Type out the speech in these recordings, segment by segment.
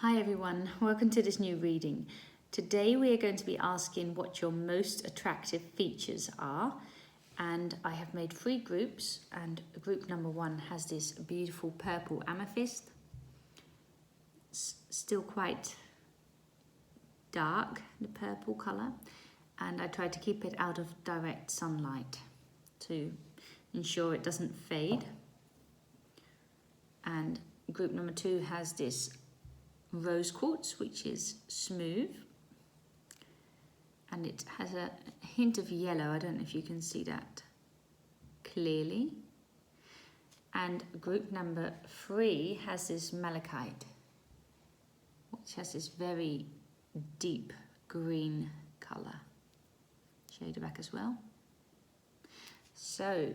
Hi everyone, welcome to this new reading. Today we are going to be asking what your most attractive features are, and I have made 3 groups, and group number 1 has this beautiful purple amethyst. It's still quite dark, the purple colour, and I tried to keep it out of direct sunlight to ensure it doesn't fade. And group number 2 has this rose quartz, which is smooth, and it has a hint of yellow. I don't know if you can see that clearly. And group number 3 has this malachite, which has this very deep green colour. Show you the back as well. So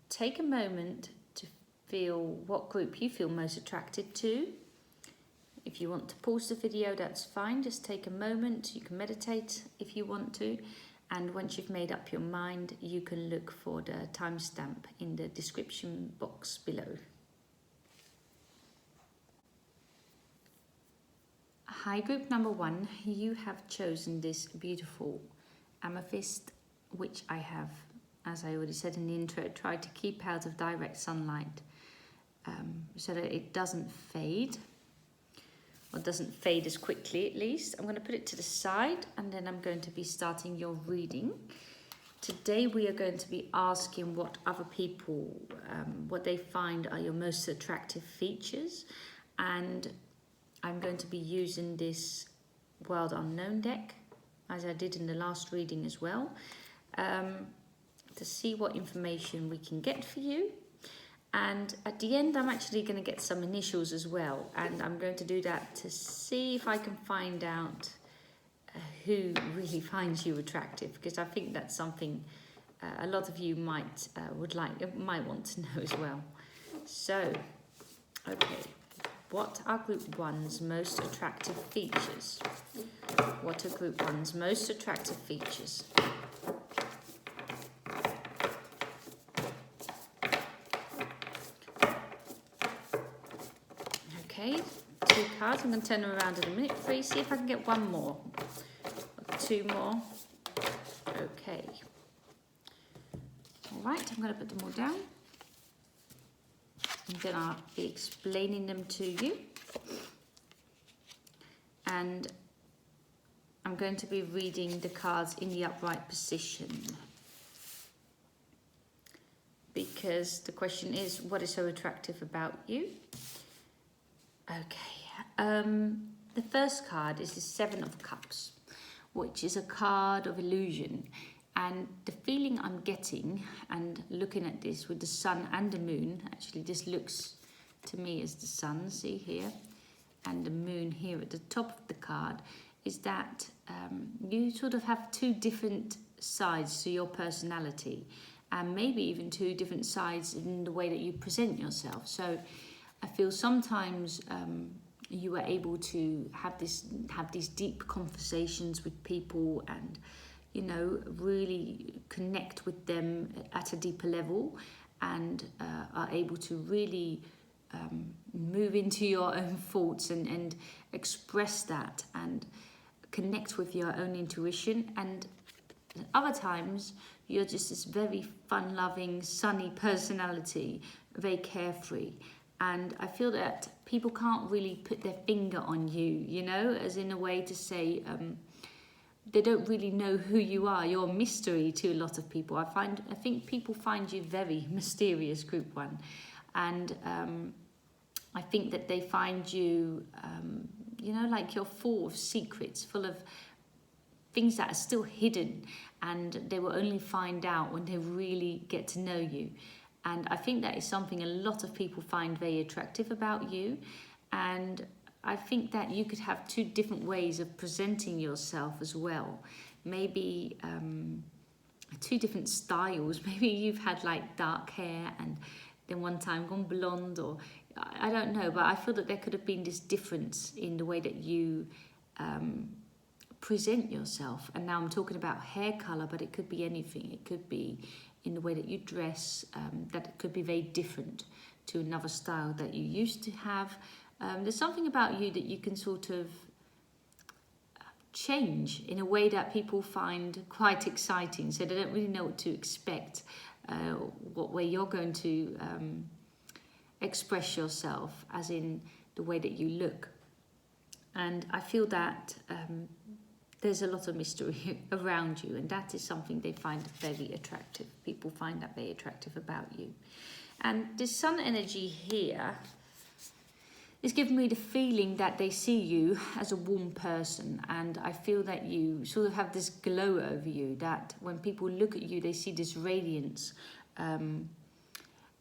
take a moment to feel what group you feel most attracted to. If you want to pause the video, that's fine. Just take a moment. You can meditate if you want to. And once you've made up your mind, you can look for the timestamp in the description box below. Hi, group number 1. You have chosen this beautiful amethyst, which I have, as I already said in the intro, tried to keep out of direct sunlight so that it doesn't fade. Or doesn't fade as quickly, at least. I'm going to put it to the side, and then I'm going to be starting your reading. Today we are going to be asking what other people, what they find are your most attractive features, and I'm going to be using this World Unknown deck, as I did in the last reading as well, to see what information we can get for you. And at the end, I'm actually going to get some initials as well. And I'm going to do that to see if I can find out who really finds you attractive. Because I think that's something a lot of you might want to know as well. So, okay. What are group 1's most attractive features? What are group 1's most attractive features? Okay, 2 cards. I'm going to turn them around in a minute for you. See if I can get 1 more. Or 2 more. Okay. Alright, I'm going to put them all down. And then I'll be explaining them to you. And I'm going to be reading the cards in the upright position. Because the question is, what is so attractive about you? Okay, the first card is the 7 of Cups, which is a card of illusion. And the feeling I'm getting, and looking at this with the sun and the moon, actually this looks to me as the sun, see here, and the moon here at the top of the card, is that you sort of have 2 different sides to your personality, and maybe even 2 different sides in the way that you present yourself. So I feel sometimes you are able to have these deep conversations with people, and really connect with them at a deeper level, and are able to really move into your own thoughts and express that and connect with your own intuition. And other times you're just this very fun-loving, sunny personality, very carefree. And I feel that people can't really put their finger on you, as in a way to say they don't really know who you are. You're a mystery to a lot of people. I think people find you very mysterious, group 1. And I think that they find you, like you're full of secrets, full of things that are still hidden, and they will only find out when they really get to know you. And I think that is something a lot of people find very attractive about you. And I think that you could have 2 different ways of presenting yourself as well. Maybe 2 different styles. Maybe you've had like dark hair and then one time gone blonde, or I don't know. But I feel that there could have been this difference in the way that you present yourself. And now I'm talking about hair colour, but it could be anything. It could be in the way that you dress, that it could be very different to another style that you used to have. There's something about you that you can sort of change in a way that people find quite exciting, so they don't really know what to expect, what way you're going to express yourself, as in the way that you look. And I feel that there's a lot of mystery around you, and that is something they find very attractive. People find that very attractive about you. And this sun energy here is giving me the feeling that they see you as a warm person, and I feel that you sort of have this glow over you, that when people look at you, they see this radiance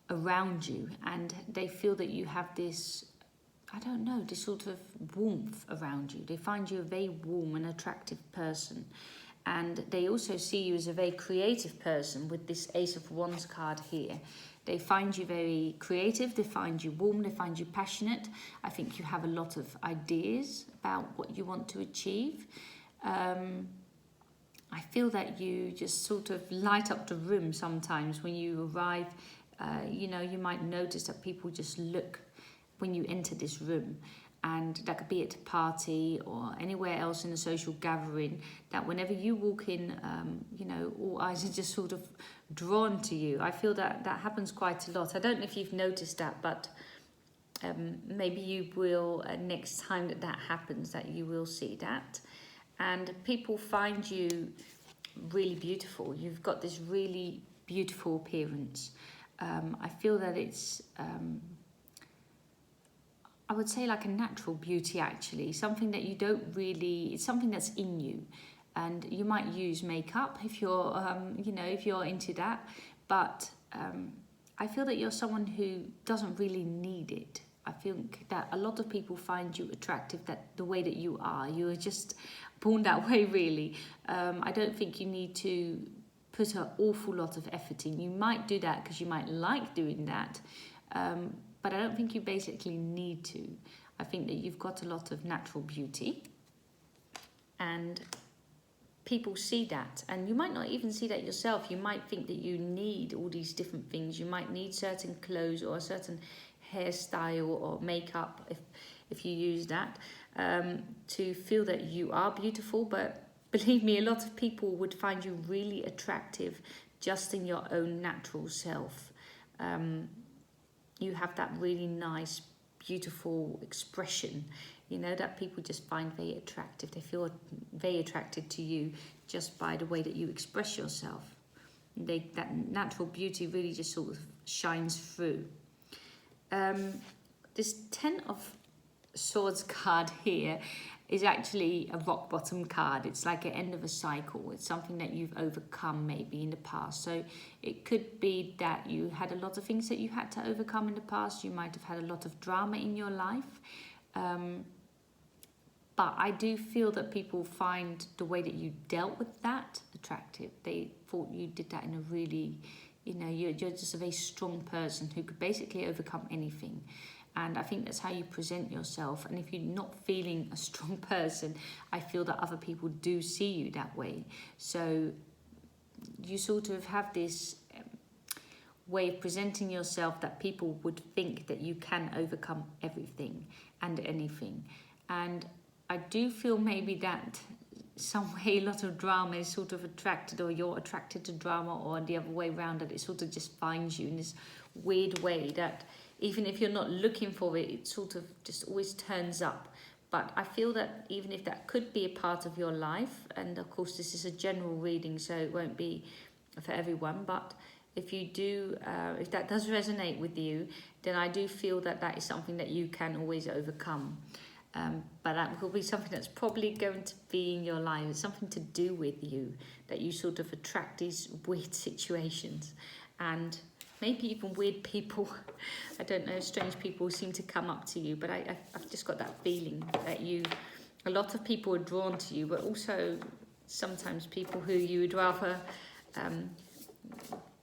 around you, and they feel that you have this, I don't know, this sort of warmth around you. They find you a very warm and attractive person, and they also see you as a very creative person with this Ace of Wands card here. They find you very creative, they find you warm, they find you passionate. I think you have a lot of ideas about what you want to achieve. I feel that you just sort of light up the room sometimes when you arrive. You know, you might notice that people just look when you enter this room. And that could be at a party or anywhere else in a social gathering, that whenever you walk in, you know, all eyes are just sort of drawn to you. I feel that that happens quite a lot. I don't know if you've noticed that, but maybe you will, next time that that happens, that you will see that. And people find you really beautiful. You've got this really beautiful appearance. I feel that it's... I would say like a natural beauty, actually, something that you don't really, it's something that's in you. And you might use makeup if you're, you know, if you're into that. But I feel that you're someone who doesn't really need it. I think that a lot of people find you attractive, that the way that you are just born that way, really. I don't think you need to put an awful lot of effort in. You might do that because you might like doing that. But I don't think you basically need to. I think that you've got a lot of natural beauty, and people see that. And you might not even see that yourself. You might think that you need all these different things. You might need certain clothes or a certain hairstyle or makeup, if you use that, to feel that you are beautiful. But believe me, a lot of people would find you really attractive just in your own natural self. You have that really nice, beautiful expression, you know, that people just find very attractive. They feel very attracted to you just by the way that you express yourself. That natural beauty really just sort of shines through. This 10 of Swords card here is actually a rock bottom card. It's like an end of a cycle. It's something that you've overcome maybe in the past. So it could be that you had a lot of things that you had to overcome in the past. You might have had a lot of drama in your life. But I do feel that people find the way that you dealt with that attractive. They thought you did that in a really, you know, you're just a very strong person who could basically overcome anything. And I think that's how you present yourself. And if you're not feeling a strong person, I feel that other people do see you that way. So you sort of have this way of presenting yourself that people would think that you can overcome everything and anything. And I do feel maybe that some way a lot of drama is sort of attracted, or you're attracted to drama, or the other way around, that it sort of just finds you in this weird way that even if you're not looking for it, it sort of just always turns up. But I feel that even if that could be a part of your life, and of course this is a general reading, so it won't be for everyone, but if you do, if that does resonate with you, then I do feel that that is something that you can always overcome. But that will be something that's probably going to be in your life. It's something to do with you, that you sort of attract these weird situations. And maybe even weird people, I don't know, strange people seem to come up to you, but I've just got that feeling that a lot of people are drawn to you, but also sometimes people who you would rather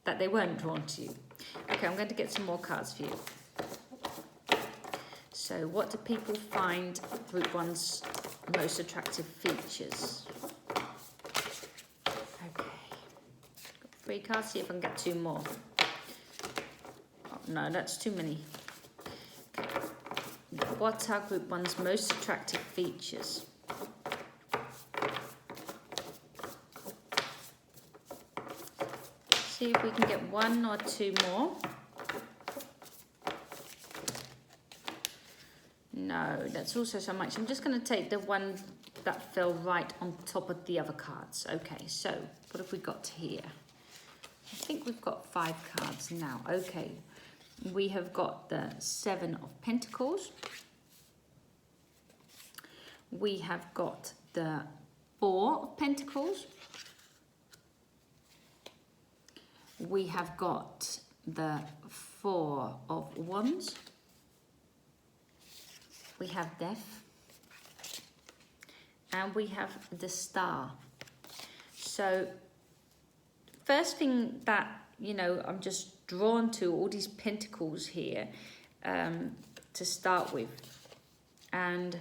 that they weren't drawn to you. Okay, I'm going to get some more cards for you. So what do people find Group 1's most attractive features? Okay, got 3 cards, see if I can get 2 more. No, that's too many. Okay. What are group one's most attractive features? See if we can get one or two more. No, that's also so much. I'm just going to take the one that fell right on top of the other cards. Okay, so what have we got here? I think we've got 5 cards now. Okay, we have got the 7 of Pentacles. We have got the 4 of Pentacles. We have got the 4 of Wands. We have Death. And we have the Star. So first thing that, you know, I'm just drawn to all these pentacles here to start with. And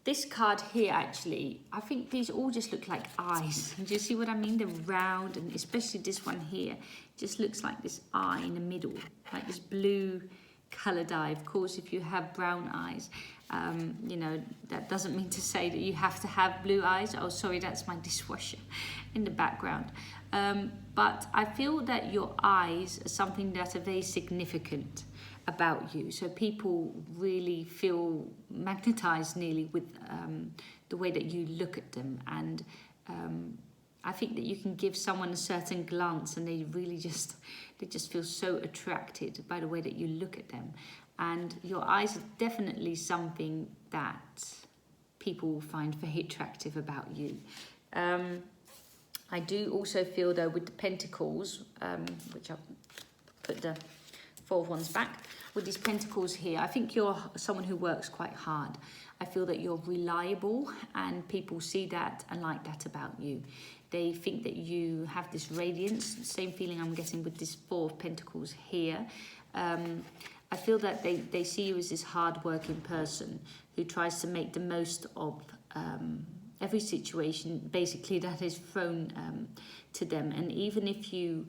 this card here, actually, I think these all just look like eyes. Do you see what I mean? They're round, and especially this one here just looks like this eye in the middle, like this blue coloured eye. Of course, if you have brown eyes, you know, that doesn't mean to say that you have to have blue eyes. Oh, sorry, that's my dishwasher in the background. But I feel that your eyes are something that are very significant about you. So people really feel magnetized nearly with the way that you look at them. And I think that you can give someone a certain glance and they really just feel so attracted by the way that you look at them. And your eyes are definitely something that people find very attractive about you. I do also feel, though, with the Pentacles, which I'll put the 4 of Wands back, with these Pentacles here, I think you're someone who works quite hard. I feel that you're reliable, and people see that and like that about you. They think that you have this radiance, same feeling I'm getting with this 4 of Pentacles here. I feel that they see you as this hard-working person who tries to make the most of every situation, basically, that is thrown to them. And even if you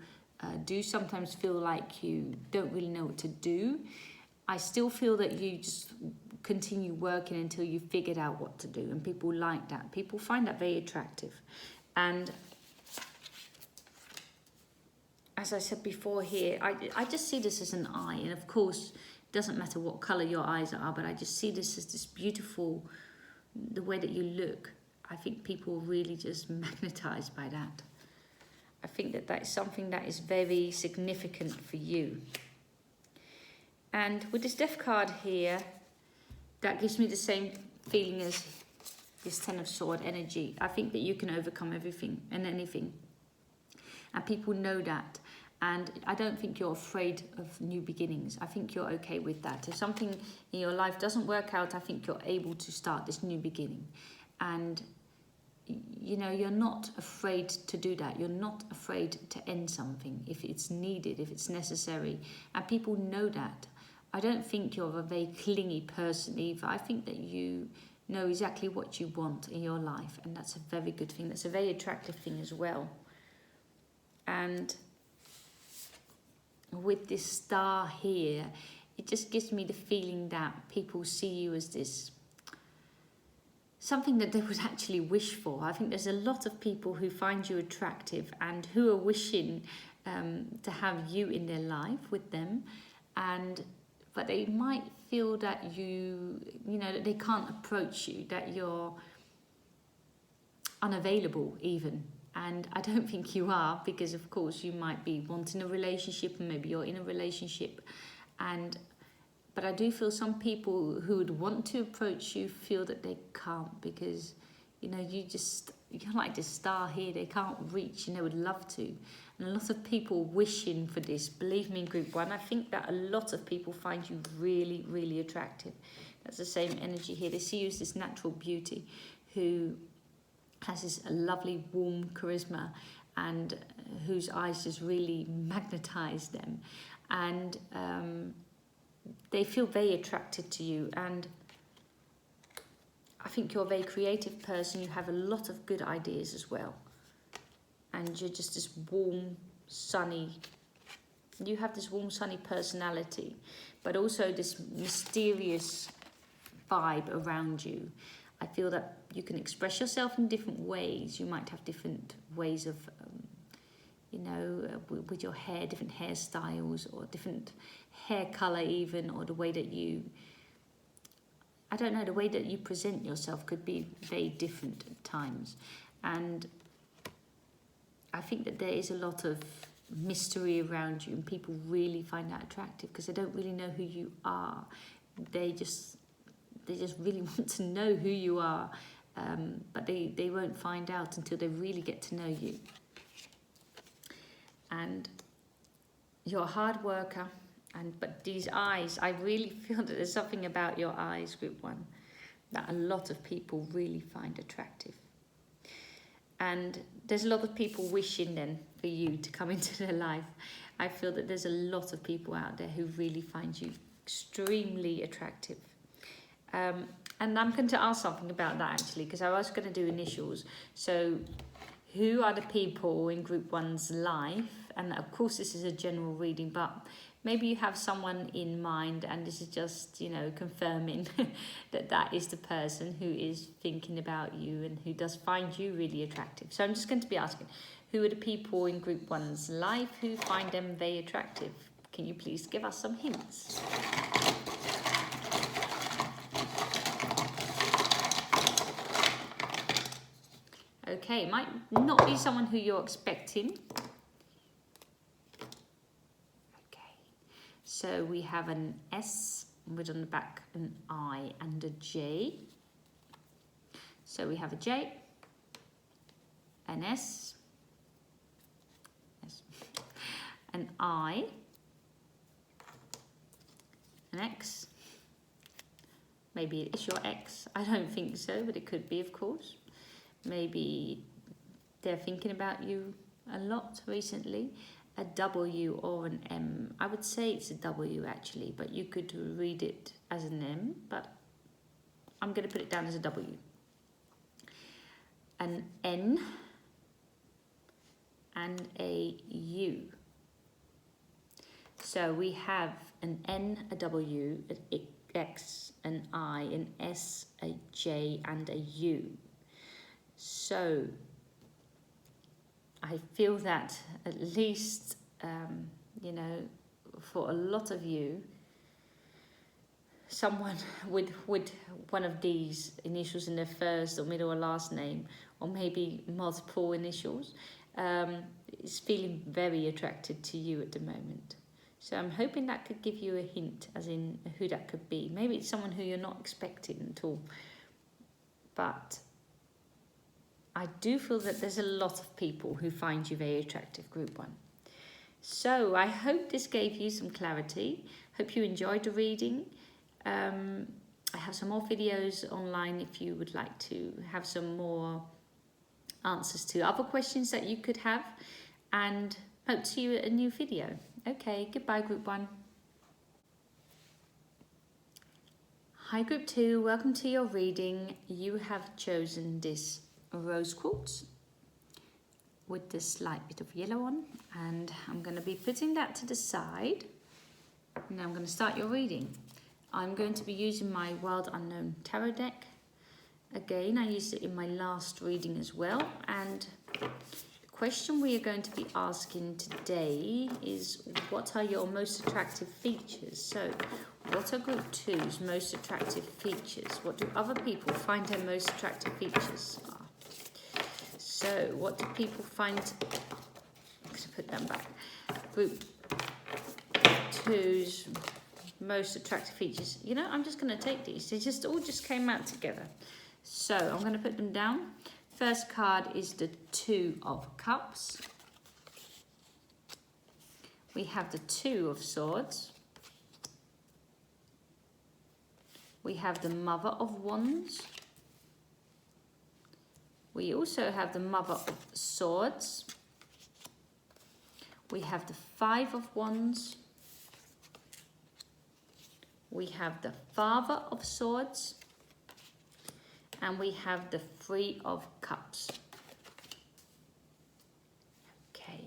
do sometimes feel like you don't really know what to do, I still feel that you just continue working until you figured out what to do. And people like that. People find that very attractive. And as I said before here, I just see this as an eye. And of course, it doesn't matter what colour your eyes are, but I just see this as this beautiful, the way that you look. I think people are really just magnetised by that. I think that that is something that is very significant for you. And with this Death card here, that gives me the same feeling as this 10 of Sword energy. I think that you can overcome everything and anything. And people know that. And I don't think you're afraid of new beginnings. I think you're okay with that. If something in your life doesn't work out, I think you're able to start this new beginning. And, you know, you're not afraid to do that. You're not afraid to end something if it's needed, if it's necessary. And people know that. I don't think you're a very clingy person either. I think that you know exactly what you want in your life. And that's a very good thing. That's a very attractive thing as well. And with this Star here, it just gives me the feeling that people see you as this, something that they would actually wish for. I think there's a lot of people who find you attractive and who are wishing to have you in their life with them, but they might feel that you know, that they can't approach you, that you're unavailable even. And I don't think you are, because of course you might be wanting a relationship and maybe you're in a relationship. But I do feel some people who would want to approach you feel that they can't, because, you know, you're like this Star here. They can't reach and they would love to. And a lot of people wishing for this. Believe me, in group one, I think that a lot of people find you really, really attractive. That's the same energy here. They see you as this natural beauty who has this lovely warm charisma and whose eyes just really magnetize them, and they feel very attracted to you. And I think you're a very creative person. You have a lot of good ideas as well, and you're just this warm, sunny You have this warm, sunny personality, but also this mysterious vibe around you. I feel that you can express yourself in different ways. You might have different ways of, you know, with your hair, different hairstyles, or different hair color even, or the way that you, I don't know, the way that you present yourself could be very different at times. And I think that there is a lot of mystery around you, and people really find that attractive because they don't really know who you are. They just really want to know who you are, but they won't find out until they really get to know you. And you're a hard worker, but these eyes, I really feel that there's something about your eyes, group 1, that a lot of people really find attractive. And there's a lot of people wishing then for you to come into their life. I feel that there's a lot of people out there who really find you extremely attractive. And I'm going to ask something about that actually, because I was going to do initials. So who are the people in group 1's life? And of course this is a general reading, but maybe you have someone in mind, and this is just, you know, confirming that that is the person who is thinking about you and who does find you really attractive. So I'm just going to be asking, who are the people in group 1's life who find them very attractive? Can you please give us some hints? Okay, it might not be someone who you're expecting. So we have an S with on the back an I and a J. So we have a J, an S, an I, an X. Maybe it's your ex. I don't think so, but it could be, of course. Maybe they're thinking about you a lot recently. A W or an M. I would say it's a W actually, but you could read it as an M, but I'm going to put it down as a W. An N and a U. So we have an N, a W, an X, an I, an S, a J and a U. So I feel that at least, you know, for a lot of you, someone with one of these initials in their first or middle or last name, or maybe multiple initials, is feeling very attracted to you at the moment. So I'm hoping that could give you a hint as in who that could be. Maybe it's someone who you're not expecting at all, but I do feel that there's a lot of people who find you very attractive, group 1. So I hope this gave you some clarity. Hope you enjoyed the reading. I have some more videos online if you would like to have some more answers to other questions that you could have. And hope to see you at a new video. Okay, goodbye, group 1. Hi, group 2. Welcome to your reading. You have chosen this rose quartz with this slight bit of yellow on, and I'm going to be putting that to the side. Now I'm going to start your reading. I'm going to be using my Wild Unknown tarot deck. Again, I used it in my last reading as well, and the question we are going to be asking today is, what are your most attractive features? So what are group 2's most attractive features? What do other people find their most attractive features are? So what do people find, I'm going to put them back, group 2's most attractive features. You know, I'm just going to take these, they just all just came out together. So I'm going to put them down. First card is the 2 of Cups. We have the 2 of Swords. We have the Mother of Wands. We also have the Mother of Swords. We have the 5 of Wands. We have the Father of Swords. And we have the 3 of Cups. Okay.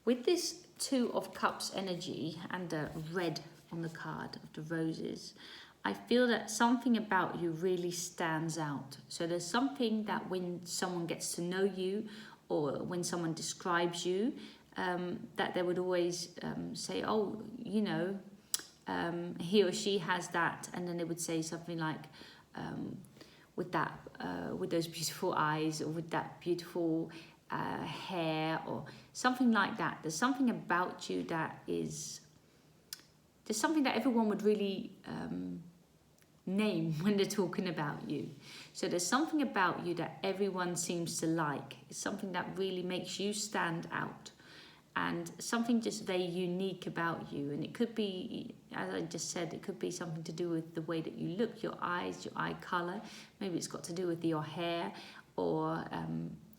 With this Two of Cups energy and the red on the card of the roses, I feel that something about you really stands out. So there's something that when someone gets to know you, or when someone describes you, that they would always say, oh, you know, he or she has that, and then they would say something like, with that, with those beautiful eyes, or with that beautiful hair, or something like that. There's something about you that is, there's something that everyone would really name when they're talking about you. So there's something about you that everyone seems to like. It's something that really makes you stand out, and something just very unique about you. And it could be, as I just said, it could be something to do with the way that you look, your eyes, your eye color. Maybe it's got to do with your hair, or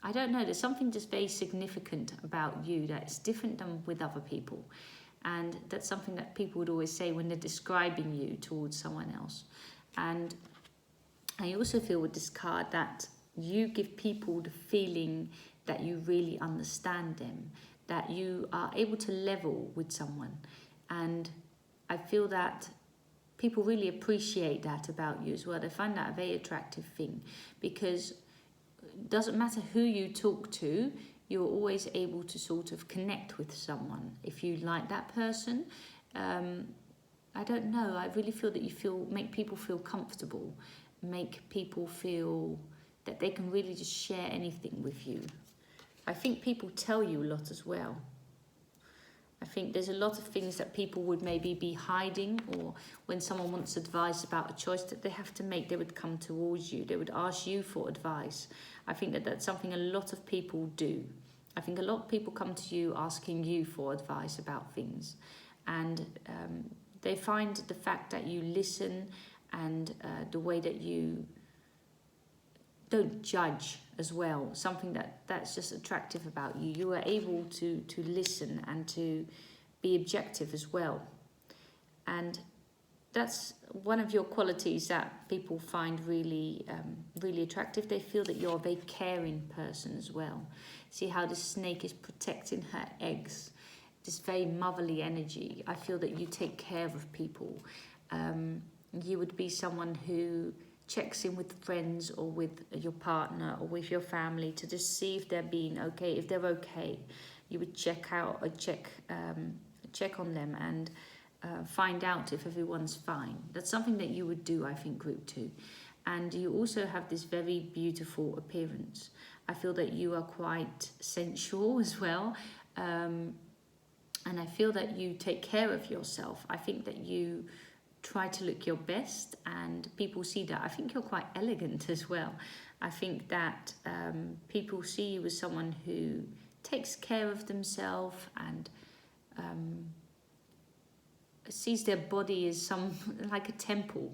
I don't know. There's something just very significant about you that's different than with other people. And that's something that people would always say when they're describing you towards someone else. And I also feel with this card that you give people the feeling that you really understand them, that you are able to level with someone. And I feel that people really appreciate that about you as well. They find that a very attractive thing, because it doesn't matter who you talk to, you're always able to sort of connect with someone. If you like that person, I don't know, I really feel that you make people feel comfortable, make people feel that they can really just share anything with you. I think people tell you a lot as well. I think there's a lot of things that people would maybe be hiding, or when someone wants advice about a choice that they have to make, they would come towards you. They would ask you for advice. I think that that's something a lot of people do. I think a lot of people come to you asking you for advice about things. And they find the fact that you listen, and the way that you don't judge as well, something that's just attractive about you. You are able to listen and to be objective as well. And that's one of your qualities that people find really, really attractive. They feel that you're a very caring person as well. See how the snake is protecting her eggs. This very motherly energy. I feel that you take care of people. You would be someone who checks in with friends, or with your partner, or with your family, to just see if they're being okay. If they're okay, you would check on them and find out if everyone's fine. That's something that you would do, I think, group 2. And you also have this very beautiful appearance. I feel that you are quite sensual as well. And I feel that you take care of yourself. I think that you try to look your best, and people see that. I think you're quite elegant as well. I think that people see you as someone who takes care of themselves, and sees their body as like a temple.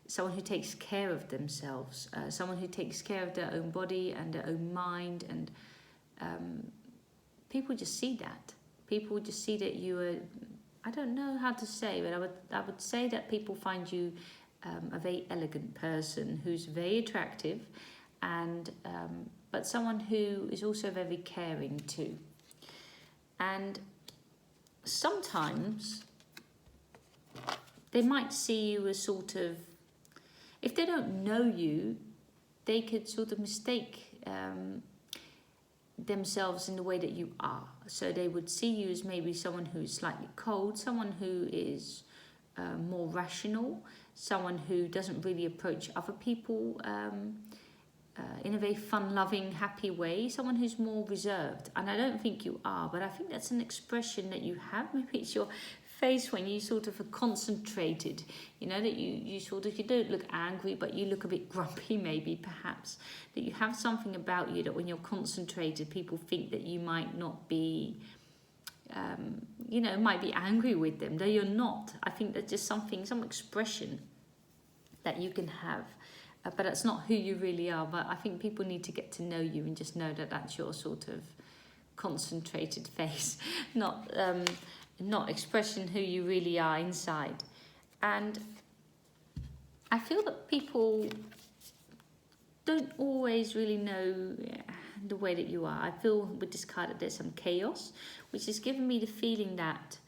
Someone who takes care of themselves, someone who takes care of their own body and their own mind, and people just see that. People just see that you are, I don't know how to say, but I would say that people find you a very elegant person who's very attractive, and but someone who is also very caring too. And sometimes they might see you as sort of, if they don't know you, they could sort of mistake themselves in the way that you are. So they would see you as maybe someone who's slightly cold, someone who is more rational, someone who doesn't really approach other people in a very fun-loving, happy way, someone who's more reserved. And I don't think you are, but I think that's an expression that you have. Maybe it's your face when you sort of are concentrated, you know, that you sort of, you don't look angry, but you look a bit grumpy maybe, perhaps, that you have something about you that when you're concentrated, people think that you might not be, you know, might be angry with them, though you're not. I think that's just something, some expression that you can have, but that's not who you really are. But I think people need to get to know you and just know that that's your sort of concentrated face, not expressing who you really are inside. And I feel that people don't always really know and the way that you are. I feel with this card that there's some chaos, which is giving me the feeling that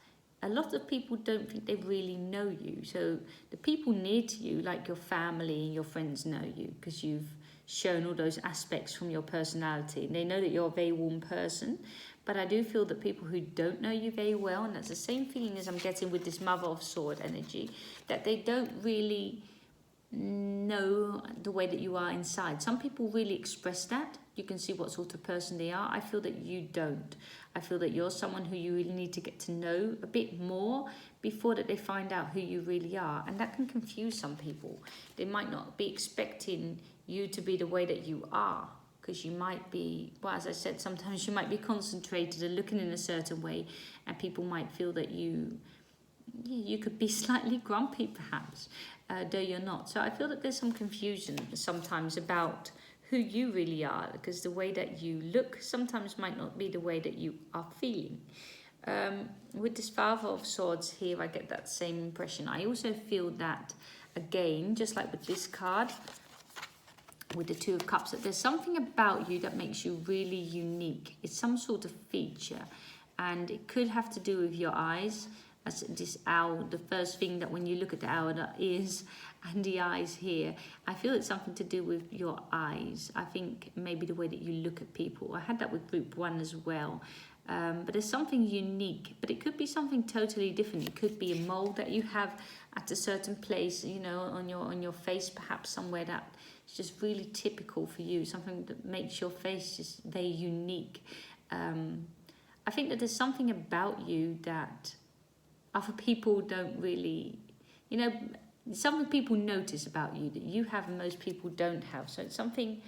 a lot of people don't think they really know you. So the people near to you, like your family and your friends, know you because you've shown all those aspects from your personality. And they know that you're a very warm person. But I do feel that people who don't know you very well, and that's the same feeling as I'm getting with this Mother of Sword energy, that they don't really know the way that you are inside. Some people really express that. You can see what sort of person they are. I feel that you don't. I feel that you're someone who you really need to get to know a bit more before that they find out who you really are. And that can confuse some people. They might not be expecting you to be the way that you are, because you might be, well, as I said, sometimes you might be concentrated and looking in a certain way, and people might feel that you could be slightly grumpy perhaps, though you're not. So I feel that there's some confusion sometimes about who you really are, because the way that you look sometimes might not be the way that you are feeling. With this Father of Swords here, I get that same impression. I also feel that, again, just like with this card, with the Two of Cups, that there's something about you that makes you really unique. It's some sort of feature, and it could have to do with your eyes. As this owl, the first thing that when you look at the owl, the ears and the eyes here, I feel it's something to do with your eyes. I think maybe the way that you look at people. I had that with group 1 as well. But there's something unique, but it could be something totally different. It could be a mole that you have at a certain place, you know, on your face, perhaps somewhere that is just really typical for you, something that makes your face just very unique. I think that there's something about you that other people don't really, you know, something people notice about you that you have and most people don't have. So it's something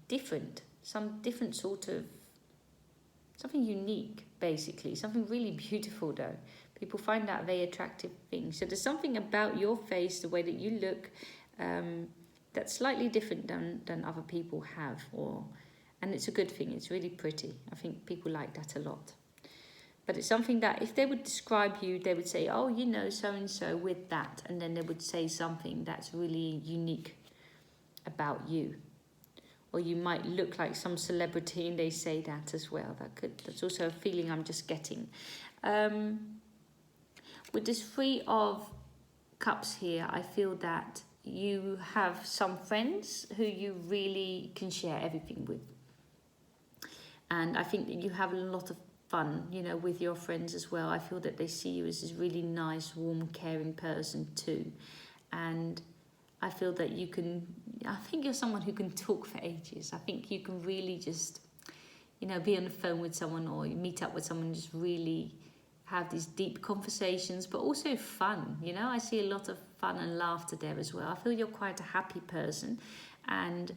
different, some different sort of, something unique, basically. Something really beautiful, though. People find that a very attractive thing. So there's something about your face, the way that you look, that's slightly different than other people have. And it's a good thing. It's really pretty. I think people like that a lot. But it's something that if they would describe you, they would say, oh, you know, so-and-so with that. And then they would say something that's really unique about you. Or you might look like some celebrity and they say that as well. That's also a feeling I'm just getting. With this Three of Cups here, I feel that you have some friends who you really can share everything with. And I think that you have a lot of fun, you know, with your friends as well. I feel that they see you as this really nice, warm, caring person too. And I feel that I think you're someone who can talk for ages. I think you can really just, you know, be on the phone with someone or you meet up with someone and just really have these deep conversations, but also fun. You know, I see a lot of fun and laughter there as well. I feel you're quite a happy person, and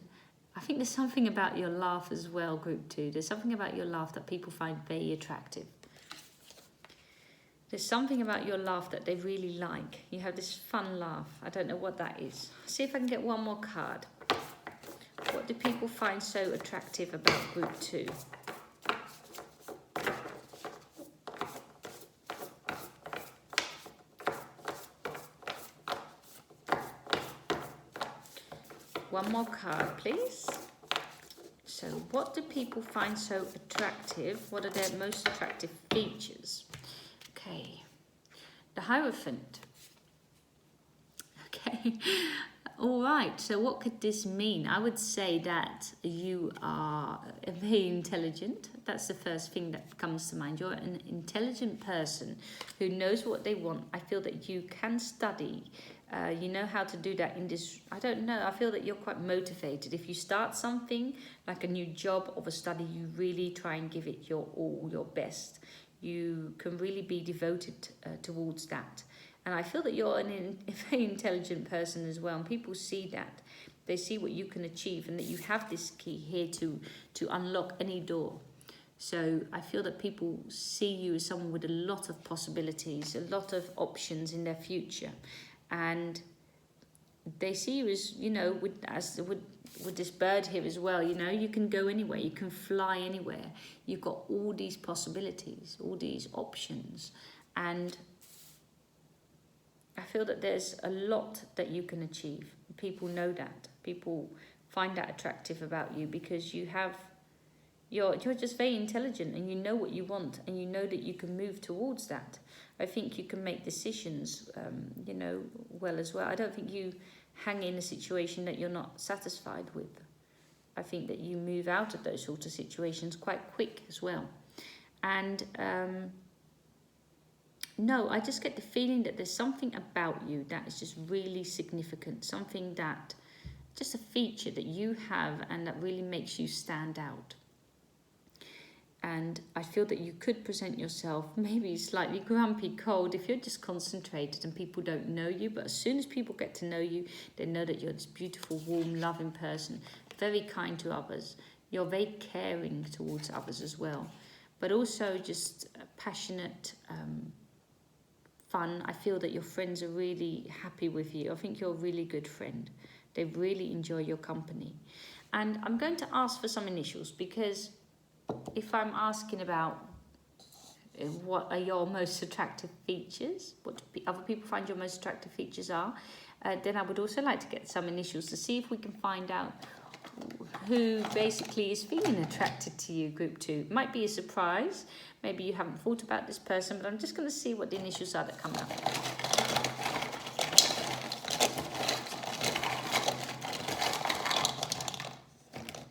I think there's something about your laugh as well, group 2. There's something about your laugh that people find very attractive. There's something about your laugh that they really like. You have this fun laugh. I don't know what that is. See if I can get one more card. What do people find so attractive about group 2? One more card, please. So what do people find so attractive? What are their most attractive features? Okay, the Hierophant. Okay, all right, so what could this mean? I would say that you are very intelligent. That's the first thing that comes to mind. You're an intelligent person who knows what they want. I feel that you can study. You know how to do that in this, I don't know, I feel that you're quite motivated. If you start something, like a new job or a study, you really try and give it your all, your best. You can really be devoted towards that. And I feel that you're a very intelligent person as well. And people see that. They see what you can achieve and that you have this key here to unlock any door. So I feel that people see you as someone with a lot of possibilities, a lot of options in their future. And they see you as, you know, with this bird here as well, you know, you can go anywhere, you can fly anywhere. You've got all these possibilities, all these options. And I feel that there's a lot that you can achieve. People know that. People find that attractive about you because you have You're just very intelligent, and you know what you want, and you know that you can move towards that. I think you can make decisions, you know, well as well. I don't think you hang in a situation that you're not satisfied with. I think that you move out of those sort of situations quite quick as well. And no, I just get the feeling that there's something about you that is just really significant, something that, just a feature that you have and that really makes you stand out. And I feel that you could present yourself maybe slightly grumpy, cold, if you're just concentrated and people don't know you. But as soon as people get to know you, they know that you're this beautiful, warm, loving person, very kind to others. You're very caring towards others as well, but also just passionate, fun. I feel that your friends are really happy with you. I think you're a really good friend. They really enjoy your company. And I'm going to ask for some initials, because if I'm asking about what are your most attractive features, what do other people find your most attractive features are, then I would also like to get some initials to see if we can find out who basically is feeling attracted to you, group 2. Might be a surprise. Maybe you haven't thought about this person, but I'm just going to see what the initials are that come up.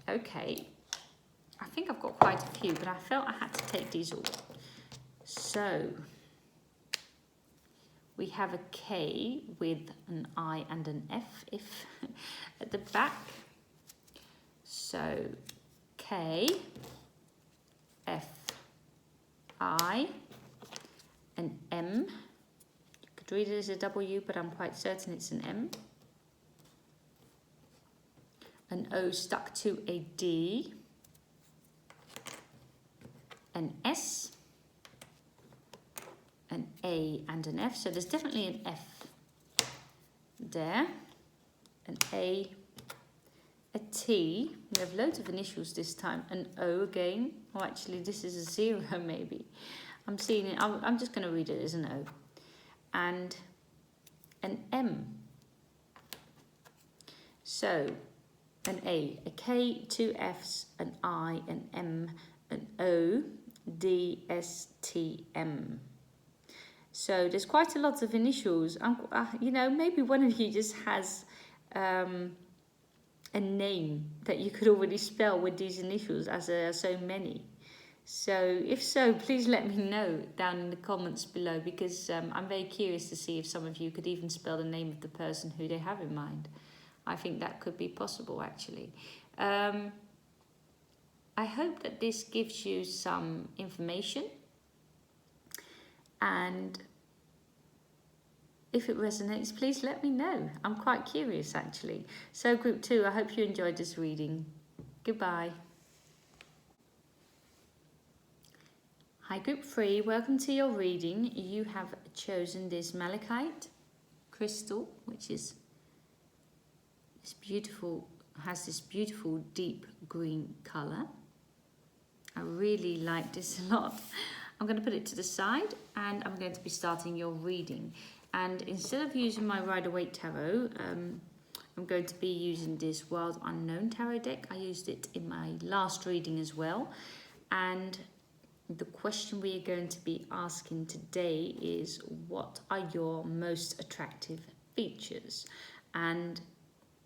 Okay. I think I've got quite a few, but I felt I had to take these all. So, we have a K with an I and an F if at the back. So, K, F, I, an M. You could read it as a W, but I'm quite certain it's an M. An O stuck to a D. An S, an A and an F. So there's definitely an F there, an A, a T. We have loads of initials this time. An O again. Oh, actually, this is a 0 maybe. I'm seeing it. I'm just going to read it as an O. And an M. So an A, a K, 2 Fs, an I, an M, an O, D, S, T, M. So there's quite a lot of initials. You know, maybe one of you just has a name that you could already spell with these initials, as there are so many. So if so, please let me know down in the comments below, because I'm very curious to see if some of you could even spell the name of the person who they have in mind. I think that could be possible, actually. I hope that this gives you some information, and if it resonates, please let me know. I'm quite curious, actually. So group 2, I hope you enjoyed this reading. Goodbye. Hi group 3, welcome to your reading. You have chosen this malachite crystal, which is this beautiful, has this beautiful deep green colour. I really like this a lot. I'm going to put it to the side, and I'm going to be starting your reading. And instead of using my Rider-Waite Tarot, I'm going to be using this Wild Unknown Tarot deck. I used it in my last reading as well. And the question we are going to be asking today is, what are your most attractive features? And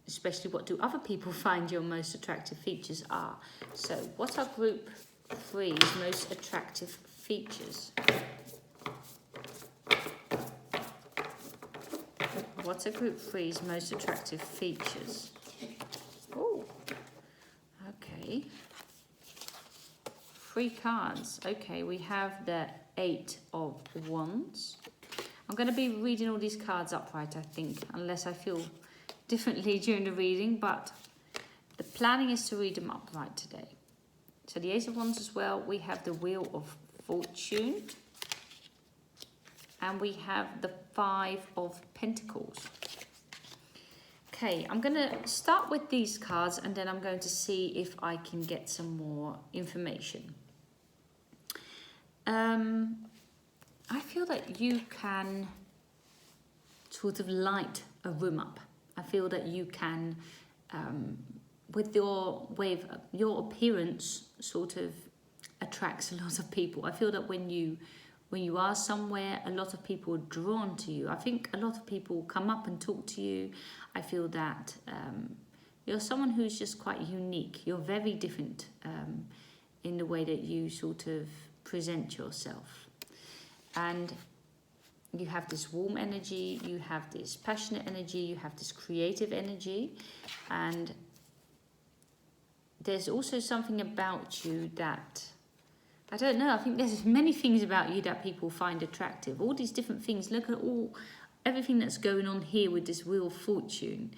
especially, what do other people find your most attractive features are? So what are group 3's most attractive features? What are group 3's most attractive features? Oh, okay. 3 cards. Okay, we have the 8 of Wands. I'm going to be reading all these cards upright, I think, unless I feel differently during the reading, but the planning is to read them upright today. So the Ace of Wands as well. We have the Wheel of Fortune. And we have the 5 of Pentacles. Okay, I'm going to start with these cards, and then I'm going to see if I can get some more information. I feel that you can sort of light a room up. I feel that you can with your way of your appearance sort of attracts a lot of people. I feel that when you are somewhere, a lot of people are drawn to you. I think a lot of people come up and talk to you. I feel that you're someone who's just quite unique. You're very different in the way that you sort of present yourself. And you have this warm energy, you have this passionate energy, you have this creative energy, and there's also something about you that, I don't know, I think there's many things about you that people find attractive. All these different things. Look at everything that's going on here with this Wheel of Fortune.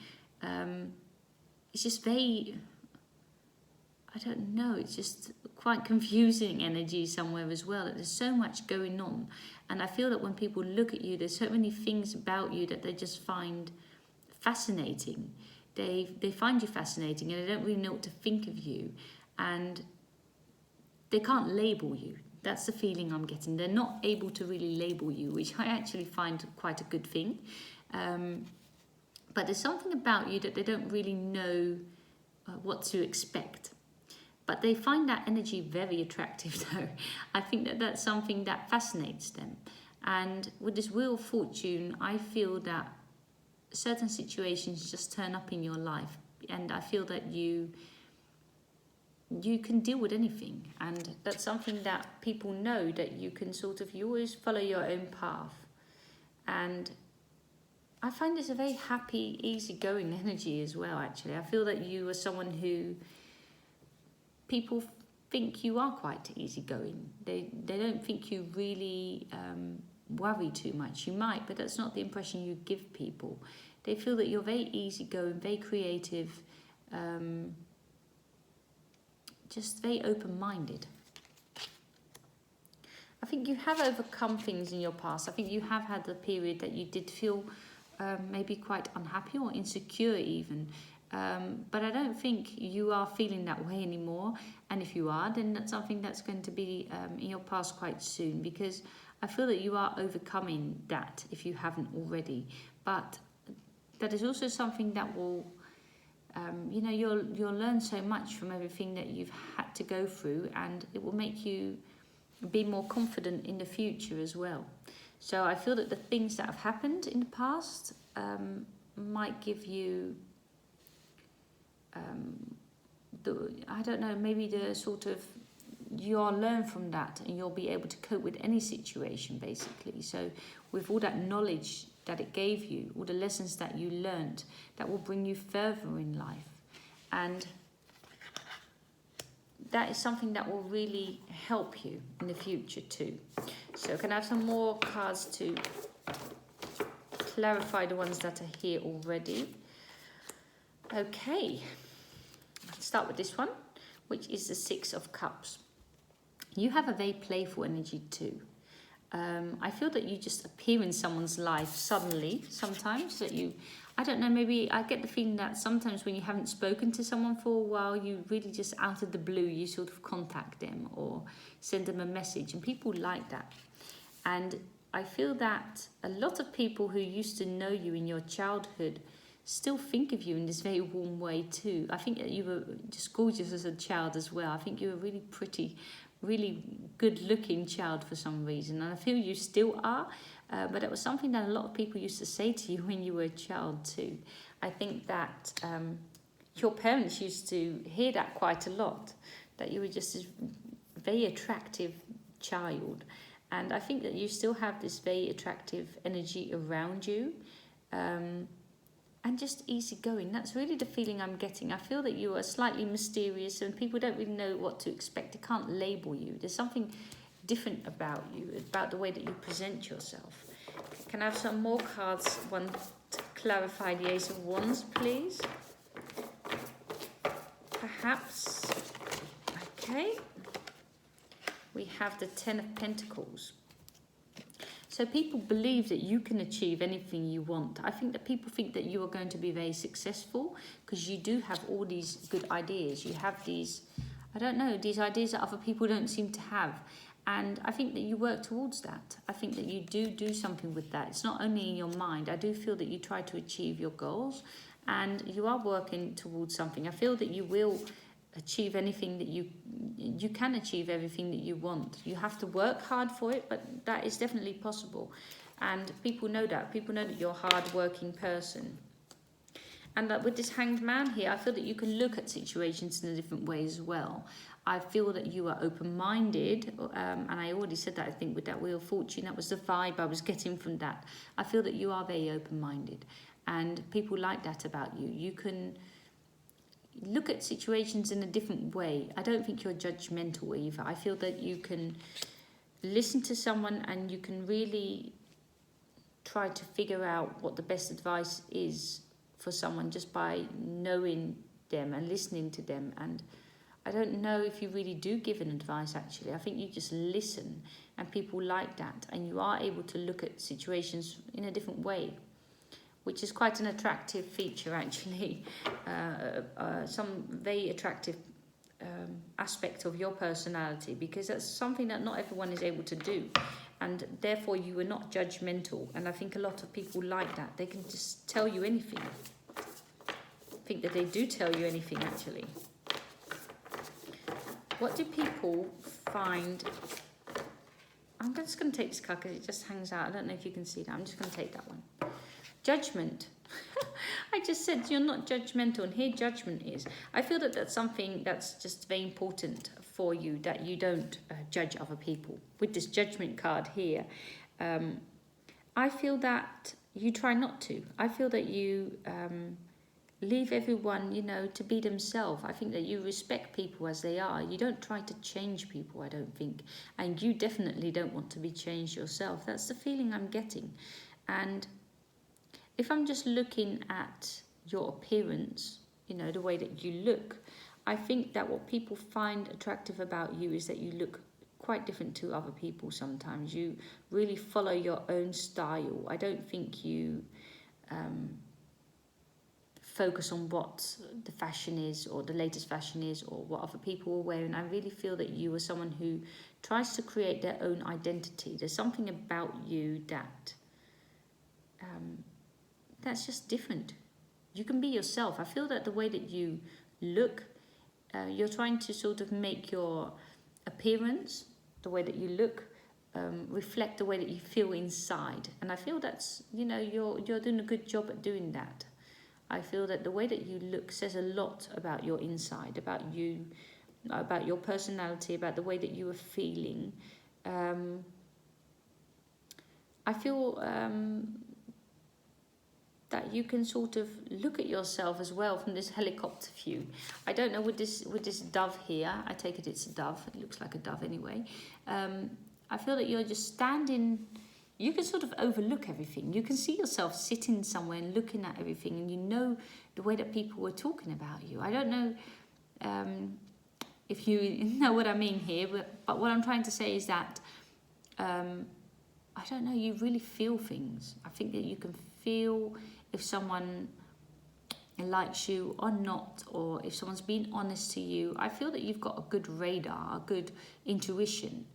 It's just very, I don't know, it's just quite confusing energy somewhere as well. There's so much going on. And I feel that when people look at you, there's so many things about you that they just find fascinating. They find you fascinating and they don't really know what to think of you. And they can't label you. That's the feeling I'm getting. They're not able to really label you, which I actually find quite a good thing. But there's something about you that they don't really know what to expect. But they find that energy very attractive, though. I think that that's something that fascinates them. And with this Wheel of Fortune, I feel that certain situations just turn up in your life. And I feel that you can deal with anything. And that's something that people know, that you can you always follow your own path. And I find this a very happy, easygoing energy as well, actually. I feel that you are someone who people think you are quite easygoing. They don't think you really worry too much. You might, but that's not the impression you give people. They feel that you're very easygoing, very creative, just very open-minded. I think you have overcome things in your past. I think you have had the period that you did feel maybe quite unhappy or insecure even. But I don't think you are feeling that way anymore. And if you are, then that's something that's going to be in your past quite soon, because I feel that you are overcoming that if you haven't already. But that is also something that will, you'll learn so much from everything that you've had to go through, and it will make you be more confident in the future as well. So I feel that the things that have happened in the past might give you, maybe the sort of, you'll learn from that and you'll be able to cope with any situation, basically. So with all that knowledge that it gave you, all the lessons that you learned, that will bring you further in life. And that is something that will really help you in the future too. So can I have some more cards to clarify the ones that are here already? Okay, let's start with this one, which is the Six of Cups. You have a very playful energy too. I feel that you just appear in someone's life suddenly sometimes, that you, I don't know, maybe I get the feeling that sometimes when you haven't spoken to someone for a while, you really just out of the blue, you sort of contact them or send them a message, and people like that. And I feel that a lot of people who used to know you in your childhood still think of you in this very warm way too. I think that you were just gorgeous as a child as well. I think you were really pretty, really good looking child for some reason, and I feel you still are, but it was something that a lot of people used to say to you when you were a child too. I think that your parents used to hear that quite a lot, that you were just a very attractive child, and I think that you still have this very attractive energy around you, and just easygoing. That's really the feeling I'm getting. I feel that you are slightly mysterious and people don't really know what to expect. They can't label you. There's something different about you, about the way that you present yourself. Can I have some more cards? One to clarify the Ace of Wands, please. Perhaps. Okay. We have the Ten of Pentacles. So people believe that you can achieve anything you want. I think that people think that you are going to be very successful because you do have all these good ideas. You have these, I don't know, these ideas that other people don't seem to have. And I think that you work towards that. I think that you do something with that. It's not only in your mind. I do feel that you try to achieve your goals and you are working towards something. I feel that you will achieve anything that you can achieve everything that you want. You have to work hard for it, but that is definitely possible. And people know that. People know that you're a hard-working person. And that with this Hanged Man here, I feel that you can look at situations in a different way as well. I feel that you are open-minded, and I already said that, I think, with that Wheel of Fortune. That was the vibe I was getting from that. I feel that you are very open-minded, and people like that about you. You can look at situations in a different way. I don't think you're judgmental either. I feel that you can listen to someone and you can really try to figure out what the best advice is for someone just by knowing them and listening to them. And I don't know if you really do give an advice, actually. I think you just listen, and people like that, and you are able to look at situations in a different way, which is quite an attractive feature, actually. Some very attractive aspect of your personality, because that's something that not everyone is able to do, and therefore you are not judgmental. And I think a lot of people like that. They can just tell you anything. I think that they do tell you anything, actually. What do people find? I'm just going to take this card because it just hangs out. I don't know if you can see that. I'm just going to take that one. Judgment. I just said you're not judgmental, and here judgment is. I feel that that's something that's just very important for you, that you don't judge other people. With this Judgment card here, I feel that you try not to. I feel that you leave everyone, to be themselves. I think that you respect people as they are. You don't try to change people, I don't think. And you definitely don't want to be changed yourself. That's the feeling I'm getting. And if I'm just looking at your appearance, the way that you look, I think that what people find attractive about you is that you look quite different to other people sometimes. You really follow your own style. I don't think you focus on what the fashion is, or the latest fashion is, or what other people are wearing. I really feel that you are someone who tries to create their own identity. There's something about you that that's just different. You can be yourself. I feel that the way that you look, you're trying to sort of make your appearance, the way that you look, reflect the way that you feel inside. And I feel that's, you're doing a good job at doing that. I feel that the way that you look says a lot about your inside, about you, about your personality, about the way that you are feeling. I feel that you can sort of look at yourself as well from this helicopter view. I don't know, with this dove here, I take it it's a dove. It looks like a dove anyway. I feel that you're just standing. You can sort of overlook everything. You can see yourself sitting somewhere and looking at everything, and you know the way that people were talking about you. I don't know if you know what I mean here, but what I'm trying to say is that I don't know, you really feel things. I think that you can feel if someone likes you or not, or if someone's being honest to you. I feel that you've got a good radar, a good intuition,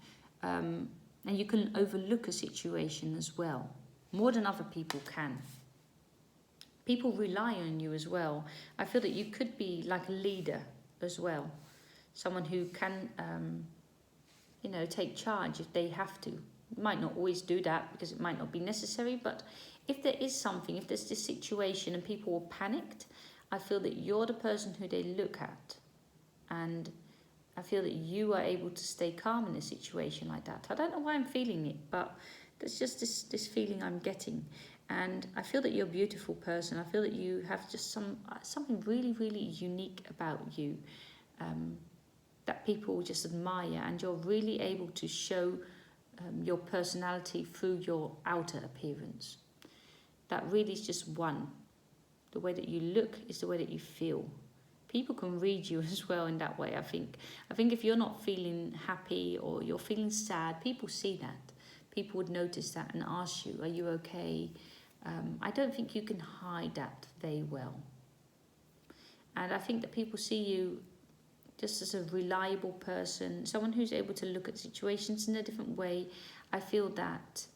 and you can overlook a situation as well, more than other people can. People rely on you as well. I feel that you could be like a leader as well, someone who can, take charge if they have to. Might not always do that because it might not be necessary, but if there is something, if there's this situation and people are panicked, I feel that you're the person who they look at, and I feel that you are able to stay calm in a situation like that. I don't know why I'm feeling it, but there's just this feeling I'm getting. And I feel that you're a beautiful person. I feel that you have just something really, really unique about you that people just admire, and you're really able to show your personality through your outer appearance. That really is just one. The way that you look is the way that you feel. People can read you as well in that way, I think. I think if you're not feeling happy or you're feeling sad, people see that. People would notice that and ask you, are you okay? I don't think you can hide that very well. And I think that people see you just as a reliable person, someone who's able to look at situations in a different way. I feel that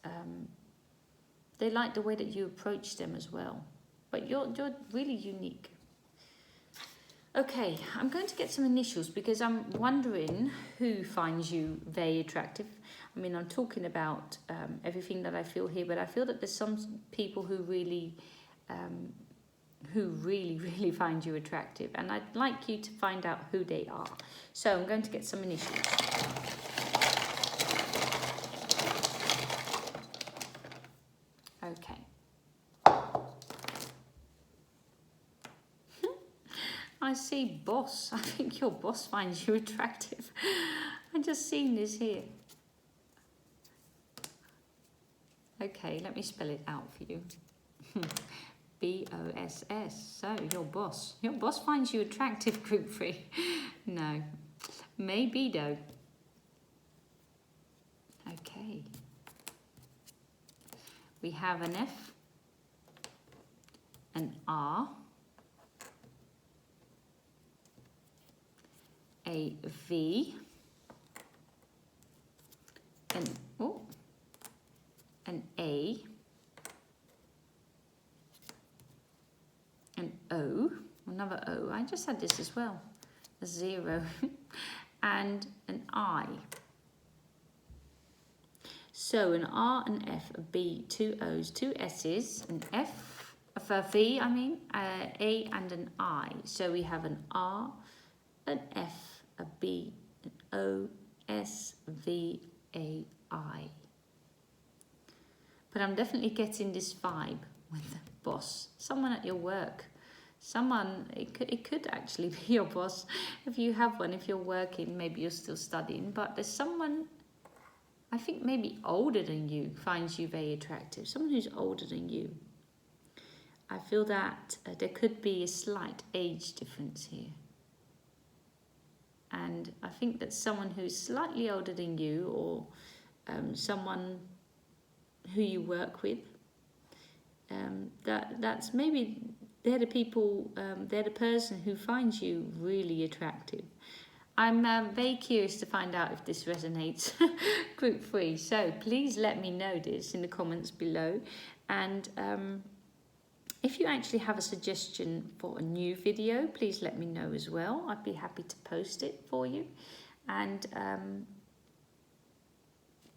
they like the way that you approach them as well. but you're really unique. Okay, I'm going to get some initials because I'm wondering who finds you very attractive. I mean, I'm talking about everything that I feel here, but I feel that there's some people who really find you attractive, and I'd like you to find out who they are. So I'm going to get some initials. Okay. I see boss. I think your boss finds you attractive. I've just seen this here. Okay, let me spell it out for you. B-O-S-S. So, your boss. Your boss finds you attractive, group 3. No. Maybe, though. Okay. We have an F, an R, a V, an A, an O, another O, I just had this as well, a 0, and an I. So an R, an F, a B, 2 O's, 2 S's, an F, a V, I mean, A and an I. So we have an R, an F, a B, an O, S, V, A, I. But I'm definitely getting this vibe with the boss. Someone at your work. Someone, it could actually be your boss. If you have one, if you're working, maybe you're still studying. But there's someone, I think maybe older than you, finds you very attractive. Someone who's older than you. I feel that there could be a slight age difference here. And I think that someone who's slightly older than you, or someone who you work with, that's maybe they're the people, they're the person who finds you really attractive. I'm very curious to find out if this resonates, group 3. So please let me know this in the comments below. And if you actually have a suggestion for a new video, please let me know as well. I'd be happy to post it for you. And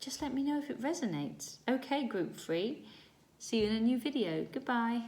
just let me know if it resonates. Okay, group 3. See you in a new video. Goodbye.